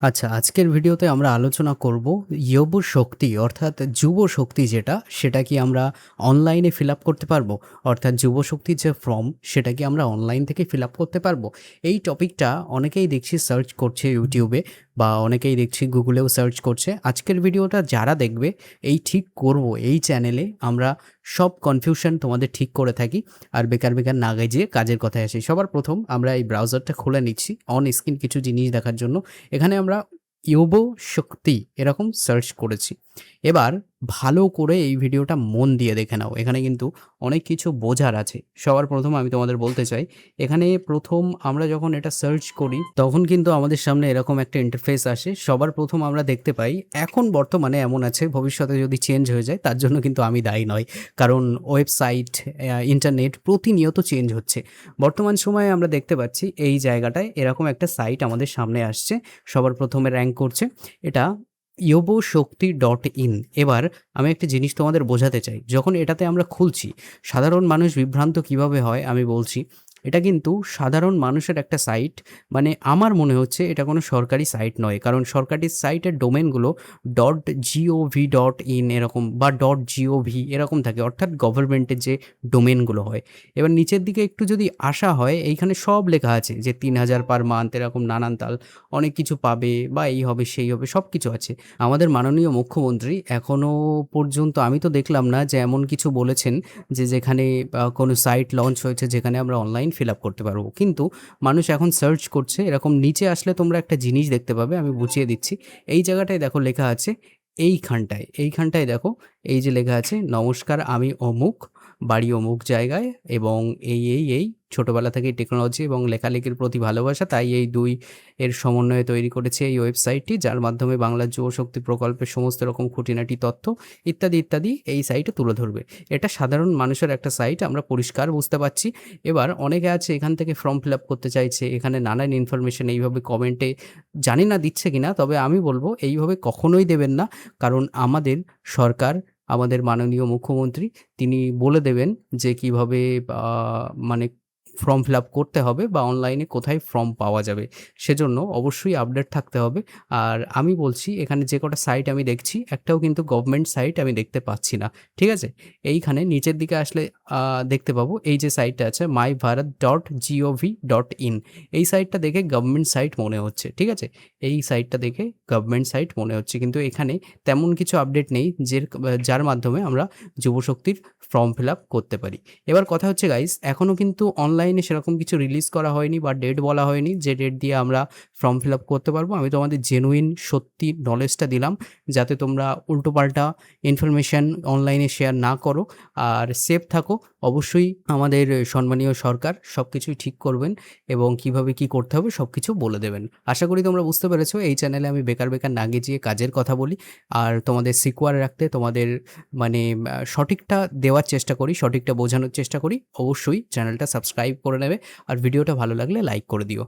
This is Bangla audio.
আচ্ছা, আজকের ভিডিওতে আমরা আলোচনা করব ইয়ব শক্তি অর্থাৎ যুব শক্তি যেটা, সেটা কি আমরা অনলাইনে ফিল আপ করতে পারবো? অর্থাৎ যুব শক্তির যে ফর্ম, সেটা কি আমরা অনলাইন থেকে ফিল আপ করতে পারবো? এই টপিকটা অনেকেই দেখছি সার্চ করছে ইউটিউবে বা অনেকেই দেখছি গুগলেও সার্চ করছে। আজকের ভিডিওটা যারা দেখবে, এই ঠিক করব এই চ্যানেলে আমরা সব কনফিউশন তোমাদের ঠিক করে থাকি। আর বেকার না গিয়ে কাজের কথায় আসি। সবার প্রথম আমরা এই ব্রাউজারটা খুলে নিচ্ছি অন স্ক্রিন কিছু জিনিস দেখার জন্য। এখানে আমরা ইয়োবো শক্তি এরকম সার্চ করেছি। এবার ভালো করে এই ভিডিওটা মন দিয়ে দেখে নাও। এখানে কিন্তু অনেক কিছু বোঝার আছে। সবার প্রথম আমি তোমাদের বলতে চাই, এখানে প্রথম আমরা যখন এটা সার্চ করি, তখন কিন্তু আমাদের সামনে এরকম একটা ইন্টারফেস আসে। সবার প্রথম আমরা দেখতে পাই, এখন বর্তমানে এমন আছে, ভবিষ্যতে যদি চেঞ্জ হয়ে যায় তার জন্য কিন্তু আমি দায়ী নয়। কারণ ওয়েবসাইট, ইন্টারনেট প্রতিনিয়ত চেঞ্জ হচ্ছে। বর্তমান সময়ে আমরা দেখতে পাচ্ছি এই জায়গাটায় এরকম একটা সাইট আমাদের সামনে আসছে। সবার প্রথমে র্যাঙ্ক করছে। এটা yoboshakti.in। এবার আমি একটা জিনিস তোমাদের বোঝাতে চাই। যখন এটাতে আমরা খুলছি, সাধারণ মানুষ বিভ্রান্ত কিভাবে হয় আমি বলছি। এটা কিন্তু সাধারণ মানুষের একটা সাইট। মানে আমার মনে হচ্ছে এটা কোনো সরকারি সাইট নয়। কারণ সরকারি সাইটের ডোমেনগুলো .gov.in এরকম বা .gov এরকম থাকে, অর্থাৎ গভর্নমেন্টের যে ডোমেনগুলো হয়। এবার নিচের দিকে একটু যদি আসা হয়, এইখানে সব লেখা আছে যে ৩,০০০ পার মান্থ এরকম নানান তাল অনেক কিছু পাবে বা এই হবে সেই হবে সব কিছু আছে। আমাদের মাননীয় মুখ্যমন্ত্রী এখনো পর্যন্ত আমি তো দেখলাম না যে এমন কিছু বলেছেন যে যেখানে কোনো সাইট লঞ্চ হয়েছে যেখানে আমরা অনলাইন ফিল আপ করতে পারবো। কিন্তু মানুষ এখন সার্চ করছে। এরকম নিচে আসলে তোমরা একটা জিনিস দেখতে পাবে, আমি বুঝিয়ে দিচ্ছি। এই জায়গাটায় দেখো লেখা আছে, এইখানটায় দেখো, এই যে লেখা আছে, নমস্কার আমি অমুক, বাড়ি অমুক জায়গায় এবং এই ছোটবেলা থেকেই টেকনোলজি এবং লেখালেখির প্রতি ভালোবাসা, তাই এই ২ এর সমন্বয়ে তৈরি করেছি এই ওয়েবসাইটটি, যার মাধ্যমে বাংলার যুবশক্তি প্রকল্পের সমস্ত রকম খুঁটিনাটি তথ্য ইত্যাদি এই সাইটে তুলে ধরবে। এটা সাধারণ মানুষের একটা সাইট, আমরা পরিষ্কার বুঝতে পারছি। এবার অনেকে আছে এখান থেকে ফর্ম ফিল আপ করতে চাইছে, এখানে নানান ইনফরমেশন এইভাবে কমেন্টে জানি না দিচ্ছে কিনা, তবে আমি বলবো এইভাবে কখনোই দেবেন না। কারণ আমাদের সরকার, আমাদের মাননীয় মুখ্যমন্ত্রী তিনি বলে দেবেন যে কিভাবে মানে ফর্ম ফিল আপ করতে হবে বা অনলাইনে কোথায় ফর্ম পাওয়া যাবে। সেজন্য অবশ্যই আপডেট থাকতে হবে। আর আমি বলছি, এখানে যে কটা সাইট আমি দেখছি, একটাও কিন্তু গভর্নমেন্ট সাইট আমি দেখতে পাচ্ছি না। ঠিক আছে? এইখানে নিচের দিকে আসলে দেখতে পাবো এই যে সাইটটা আছে mybharat.gov.in। এই সাইটটা দেখে গভর্নমেন্ট সাইট মনে হচ্ছে। ঠিক আছে? এই সাইটটা দেখে গভর্নমেন্ট সাইট মনে হচ্ছে। কিন্তু এখানে তেমন কিছু আপডেট নেই যার মাধ্যমে আমরা যুবশক্তির ফর্ম ফিল আপ করতে পারি। এবার কথা হচ্ছে গাইস, এখনও কিন্তু অনলাইনে সেরকম কিছু রিলিজ করা হয়নি বা ডেট বলা হয়নি যে ডেট দিয়ে আমরা ফর্ম ফিল আপ করতে পারবো। আমি তোমাদের জেনুইন সত্যি নলেজটা দিলাম, যাতে তোমরা উল্টোপাল্টা ইনফরমেশন অনলাইনে শেয়ার না করো আর সেফ থাকো। অবশ্যই আমাদের সম্মানীয় সরকার সব কিছুই ঠিক করবেন এবং কিভাবে কি করতে হবে সব কিছু বলে দেবেন। আশা করি তোমরা বুঝতে পেরেছো। এই চ্যানেলে আমি বেকার না গেছিয়ে কাজের কথা বলি আর তোমাদের সিকিউর রাখতে, তোমাদের মানে সঠিকটা দেওয়ার চেষ্টা করি, সঠিকটা বোঝানোর চেষ্টা করি। অবশ্যই চ্যানেলটা সাবস্ক্রাইব করে নেবে আর ভিডিওটা ভালো লাগলে লাইক করে দিও।